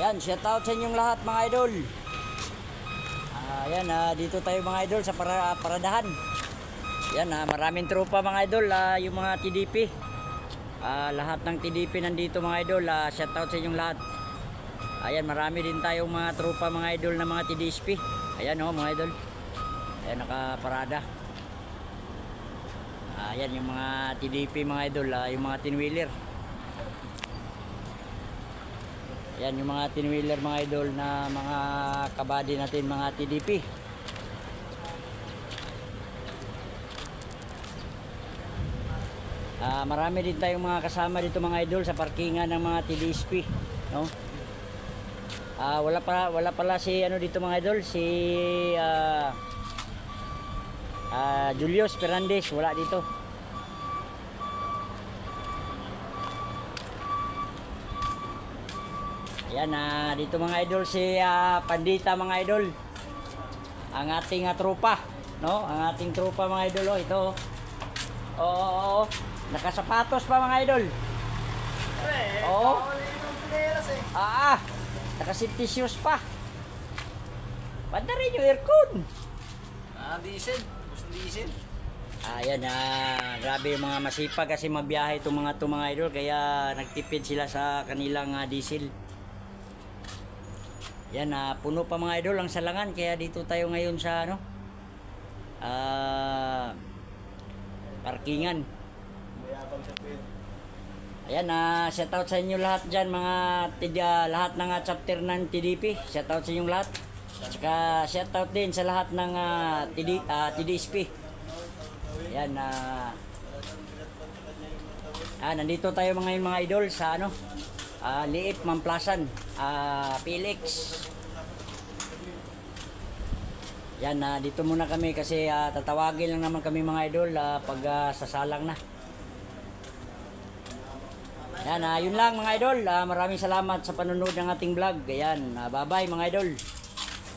Yan, shout out sa inyong lahat mga idol. Ayan, dito tayo mga idol sa paradahan. Yan, maraming tropa mga idol, yung mga TDP. Lahat ng TDP nandito mga idol, shout out sa inyong lahat. Ayan, marami din tayong mga tropa mga idol na mga TDSP. Ayan mga idol. Ayan, nakaparada. Ayan yung mga TDP mga idol, yung mga tinwheeler. Yan yung mga tinwheeler mga idol na mga kabady natin mga TDP. Marami din tayong mga kasama dito mga idol sa parkingan ng mga TDSP, no? Wala pala si ano dito mga idol, si Julius Fernandez, wala dito. Yan, dito mga idol si Pandita mga idol. Ang ating tropa, no? Ang ating tropa mga idol, ito. Oo. Nakasapatos pa mga idol. Oo. Naka-safety shoes pa. Banda rin yung aircon. Diesel. Gusto diesel. Ayan, grabe yung mga masipag kasi mabiyahe itong mga idol, kaya nagtipid sila sa kanilang diesel. Yan, puno pa mga idol ang salangan, kaya dito tayo ngayon sa parkingan. Ayan, shout out sa inyo lahat dyan mga lahat ng chapter ng TDP. Shout out sa inyong lahat. Saka shout out din sa lahat ng TDSP. Ayan, nandito tayo mga idol sa Liip, Mamplasan, PLX. Yan, dito muna kami kasi tatawagin lang naman kami mga idol pag sasalang na. Yan, yun lang mga idol. Maraming salamat sa panonood ng ating vlog. Ayan, bye bye mga idol.